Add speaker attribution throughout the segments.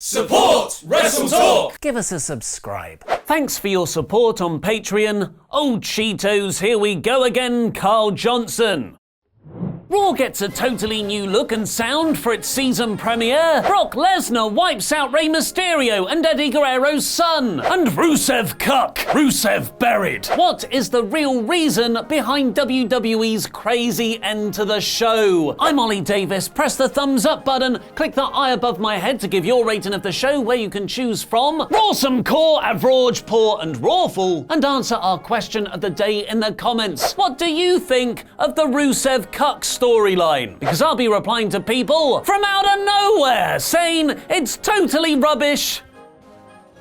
Speaker 1: Support WrestleTalk!
Speaker 2: Give us a subscribe. Thanks for your support on Patreon. Oh Cheetos, here we go again, Carl Johnson. Raw gets a totally new look and sound for its season premiere. Brock Lesnar wipes out Rey Mysterio and Eddie Guerrero's son. And Rusev Cuck. Rusev buried. What is the real reason behind WWE's crazy end to the show? I'm Ollie Davis. Press the thumbs up button. Click the eye above my head to give your rating of the show, where you can choose from Rawsome, Core, Average, Poor and Rawful, and answer our question of the day in the comments. What do you think of the Rusev Cuck storyline? Because I'll be replying to people from out of nowhere saying it's totally rubbish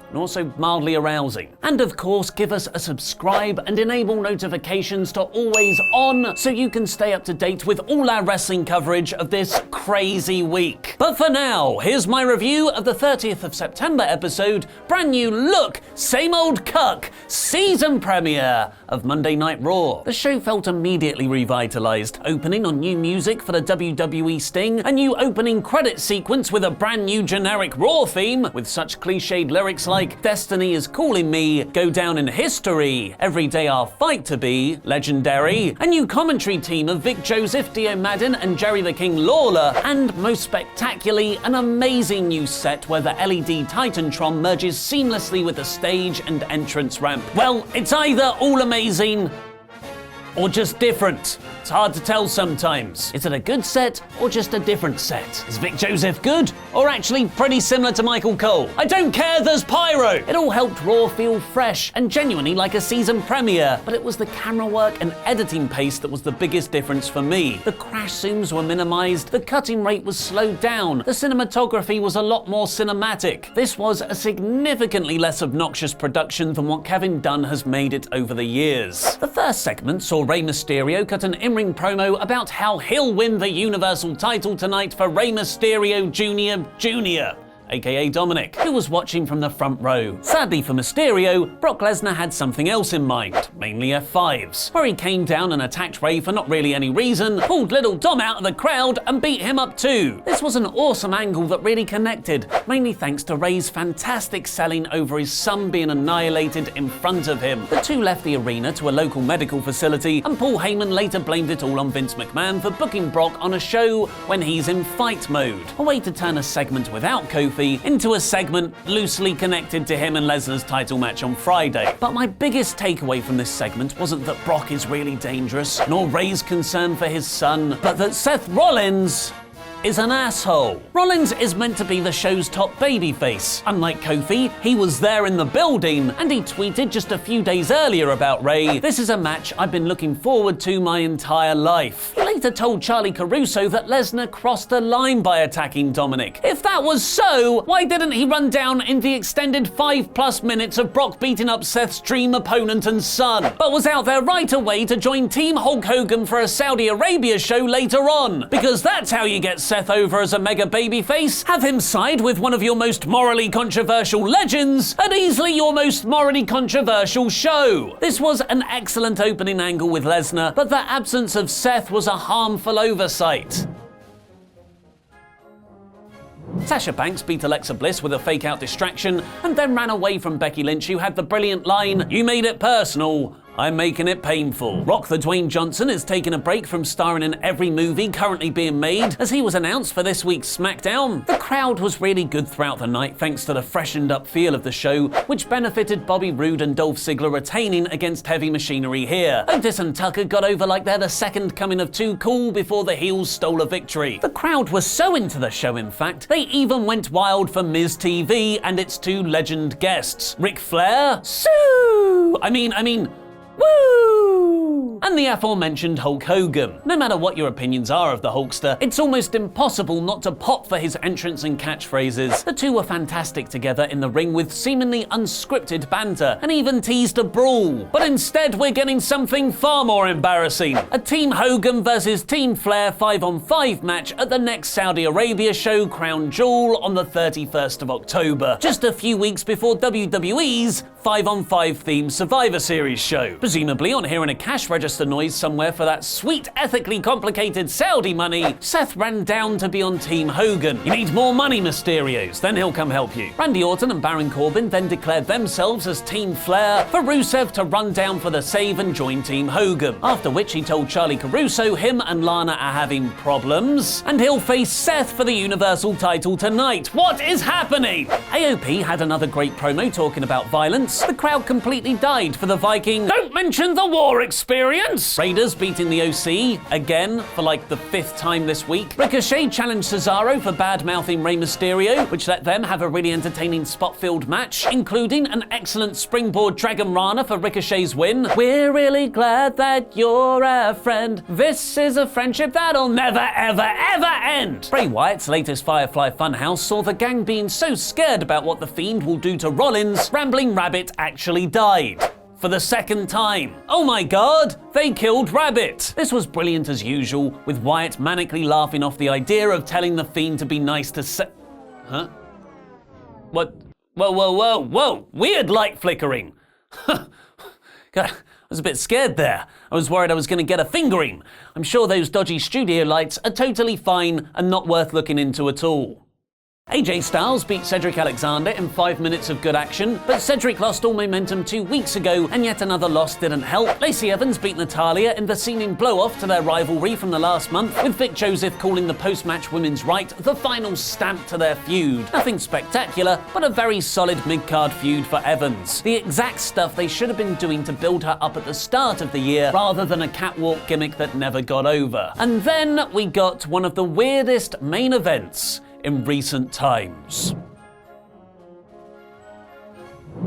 Speaker 2: and also mildly arousing. And of course, give us a subscribe and enable notifications to always on so you can stay up to date with all our wrestling coverage of this crazy week. But for now, here's my review of the 30th of September episode, brand new look, same old Cuck, season premiere of Monday Night Raw. The show felt immediately revitalized, opening on new music for the WWE Sting, a new opening credit sequence with a brand new generic Raw theme with such cliched lyrics like "Destiny is calling me," "Go down in history," "Every day I'll fight to be," "Legendary," a new commentary team of Vic Joseph, Dio Madden and Jerry the King Lawler, and most spectacularly, an amazing new set where the LED Titantron merges seamlessly with the stage and entrance ramp. Well, it's either all amazing or just different. It's hard to tell sometimes. Is it a good set or just a different set? Is Vic Joseph good or actually pretty similar to Michael Cole? I don't care, there's pyro! It all helped Raw feel fresh and genuinely like a season premiere, but it was the camera work and editing pace that was the biggest difference for me. The crash zooms were minimized, the cutting rate was slowed down, the cinematography was a lot more cinematic. This was a significantly less obnoxious production than what Kevin Dunn has made it over the years. The first segment saw Rey Mysterio cut an in-ring promo about how he'll win the Universal title tonight for Rey Mysterio Jr., aka Dominic, who was watching from the front row. Sadly for Mysterio, Brock Lesnar had something else in mind, mainly F5s, where he came down and attacked Rey for not really any reason, pulled little Dom out of the crowd and beat him up too. This was an awesome angle that really connected, mainly thanks to Rey's fantastic selling over his son being annihilated in front of him. The two left the arena to a local medical facility, and Paul Heyman later blamed it all on Vince McMahon for booking Brock on a show when he's in fight mode. A way to turn a segment without Kofi into a segment loosely connected to him and Lesnar's title match on Friday. But my biggest takeaway from this segment wasn't that Brock is really dangerous, nor Rey's concern for his son, but that Seth Rollins is an asshole. Rollins is meant to be the show's top babyface. Unlike Kofi, he was there in the building, and he tweeted just a few days earlier about Rey, "This is a match I've been looking forward to my entire life." He later told Charlie Caruso that Lesnar crossed the line by attacking Dominic. If that was so, why didn't he run down in the extended 5+ minutes of Brock beating up Seth's dream opponent and son, but was out there right away to join Team Hulk Hogan for a Saudi Arabia show later on? Because that's how you get Seth over as a mega babyface. Have him side with one of your most morally controversial legends at easily your most morally controversial show. This was an excellent opening angle with Lesnar, but the absence of Seth was a harmful oversight. Sasha Banks beat Alexa Bliss with a fake-out distraction and then ran away from Becky Lynch, who had the brilliant line, "You made it personal, I'm making it painful." Rock the Dwayne Johnson is taking a break from starring in every movie currently being made, as he was announced for this week's SmackDown. The crowd was really good throughout the night thanks to the freshened up feel of the show, which benefited Bobby Roode and Dolph Ziggler retaining against heavy machinery here. Otis and Tucker got over like they're the second coming of Too Cool before the heels stole a victory. The crowd was so into the show, in fact, they even went wild for Miz TV and its two legend guests, Ric Flair, woo! And the aforementioned Hulk Hogan. No matter what your opinions are of the Hulkster, it's almost impossible not to pop for his entrance and catchphrases. The two were fantastic together in the ring with seemingly unscripted banter, and even teased a brawl. But instead, we're getting something far more embarrassing. A Team Hogan versus Team Flair 5-on-5 match at the next Saudi Arabia show, Crown Jewel, on the 31st of October. Just a few weeks before WWE's 5-on-5 themed Survivor Series show. Presumably on hearing a cash register register noise somewhere for that sweet, ethically complicated Saudi money, Seth ran down to be on Team Hogan. You need more money, Mysterios, then he'll come help you. Randy Orton and Baron Corbin then declared themselves as Team Flair for Rusev to run down for the save and join Team Hogan. After which he told Charlie Caruso him and Lana are having problems, and he'll face Seth for the Universal title tonight. What is happening? AOP had another great promo talking about violence. The crowd completely died for the Viking "Don't mention the war" experience. Raiders beating the OC, again, for like the 5th time this week. Ricochet challenged Cesaro for bad-mouthing Rey Mysterio, which let them have a really entertaining spot-filled match, including an excellent springboard Dragon Rana for Ricochet's win. We're really glad that you're a friend. This is a friendship that'll never, ever, ever end. Bray Wyatt's latest Firefly Fun House saw the gang being so scared about what The Fiend will do to Rollins, Rambling Rabbit actually died. For the 2nd time. Oh my god, they killed Rabbit. This was brilliant as usual, with Wyatt manically laughing off the idea of telling The Fiend to be nice to Huh? What? Whoa. Weird light flickering. God, I was a bit scared there. I was worried I was going to get a fingering. I'm sure those dodgy studio lights are totally fine and not worth looking into at all. AJ Styles beat Cedric Alexander in 5 minutes of good action, but Cedric lost all momentum 2 weeks ago, and yet another loss didn't help. Lacey Evans beat Natalya in the seeming blow-off to their rivalry from the last month, with Vic Joseph calling the post-match women's right the final stamp to their feud. Nothing spectacular, but a very solid mid-card feud for Evans. The exact stuff they should have been doing to build her up at the start of the year, rather than a catwalk gimmick that never got over. And then we got one of the weirdest main events in recent times.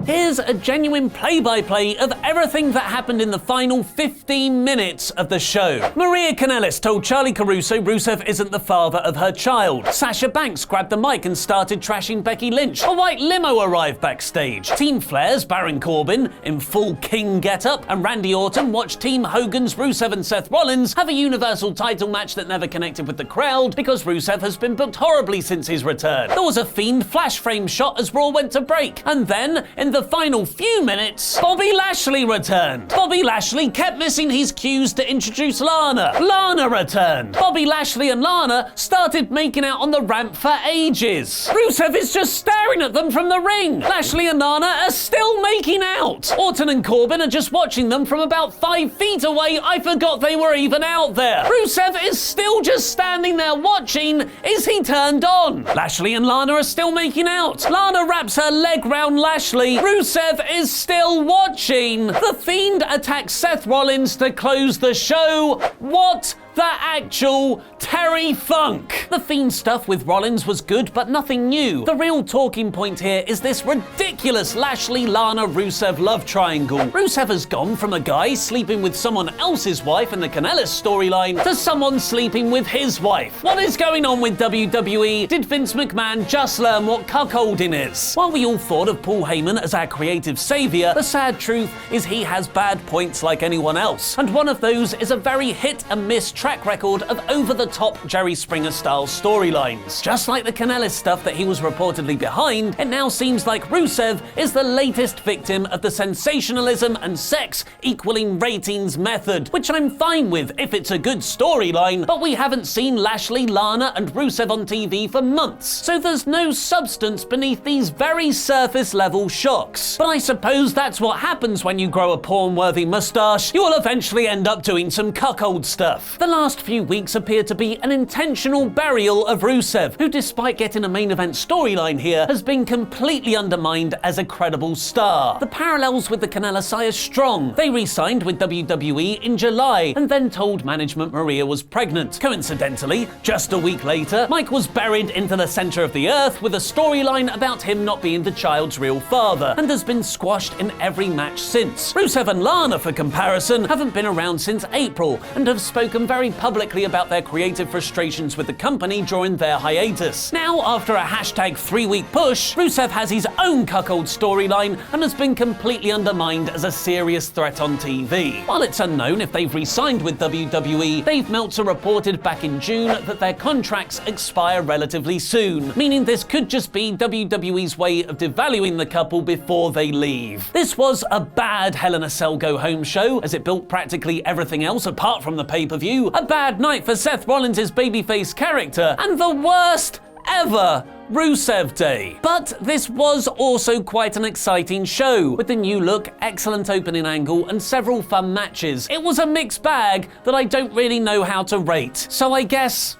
Speaker 2: Here's a genuine play-by-play of everything that happened in the final 15 minutes of the show. Maria Kanellis told Charlie Caruso Rusev isn't the father of her child. Sasha Banks grabbed the mic and started trashing Becky Lynch. A white limo arrived backstage. Team Flair's Baron Corbin, in full king getup, and Randy Orton watched Team Hogan's Rusev and Seth Rollins have a Universal title match that never connected with the crowd because Rusev has been booked horribly since his return. There was a Fiend flash frame shot as Raw went to break. And then, in the final few minutes, Bobby Lashley returned. Bobby Lashley kept missing his cues to introduce Lana. Lana returned. Bobby Lashley and Lana started making out on the ramp for ages. Rusev is just staring at them from the ring. Lashley and Lana are still making out. Orton and Corbin are just watching them from about 5 feet away. I forgot they were even out there. Rusev is still just standing there watching. Is he turned on? Lashley and Lana are still making out. Lana wraps her leg round Lashley. Rusev is still watching. The Fiend attacks Seth Rollins to close the show. What the actual Terry Funk? The Fiend stuff with Rollins was good, but nothing new. The real talking point here is this ridiculous Lashley, Lana, Rusev love triangle. Rusev has gone from a guy sleeping with someone else's wife in the Kanellis storyline to someone sleeping with his wife. What is going on with WWE? Did Vince McMahon just learn what cuckolding is? While we all thought of Paul Heyman as our creative savior, the sad truth is he has bad points like anyone else. And one of those is a very hit and miss track record of over-the-top Jerry Springer-style storylines. Just like the Kanellis stuff that he was reportedly behind, it now seems like Rusev is the latest victim of the sensationalism and sex equaling ratings method, which I'm fine with if it's a good storyline, but we haven't seen Lashley, Lana, and Rusev on TV for months, so there's no substance beneath these very surface-level shocks. But I suppose that's what happens when you grow a porn-worthy mustache. You will eventually end up doing some cuckold stuff. The last few weeks appear to be an intentional burial of Rusev, who, despite getting a main event storyline here, has been completely undermined as a credible star. The parallels with the Kanellis are strong. They re-signed with WWE in July and then told management Maria was pregnant. Coincidentally, just a week later, Mike was buried into the center of the earth with a storyline about him not being the child's real father, and has been squashed in every match since. Rusev and Lana, for comparison, haven't been around since April and have spoken very very publicly about their creative frustrations with the company during their hiatus. Now, after a hashtag 3-week push, Rusev has his own cuckold storyline and has been completely undermined as a serious threat on TV. While it's unknown if they've re-signed with WWE, Dave Meltzer reported back in June that their contracts expire relatively soon, meaning this could just be WWE's way of devaluing the couple before they leave. This was a bad Hell in a Cell Go Home show, as it built practically everything else apart from the pay-per-view, a bad night for Seth Rollins' babyface character, and the worst ever Rusev Day. But this was also quite an exciting show, with the new look, excellent opening angle, and several fun matches. It was a mixed bag that I don't really know how to rate. So I guess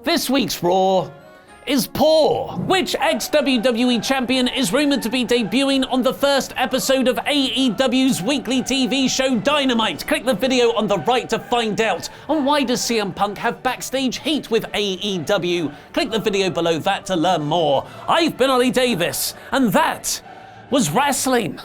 Speaker 2: this week's Raw is poor. Which ex-WWE champion is rumored to be debuting on the first episode of AEW's weekly TV show Dynamite? Click the video on the right to find out. And why does CM Punk have backstage heat with AEW? Click the video below that to learn more. I've been Ollie Davis, and that was wrestling.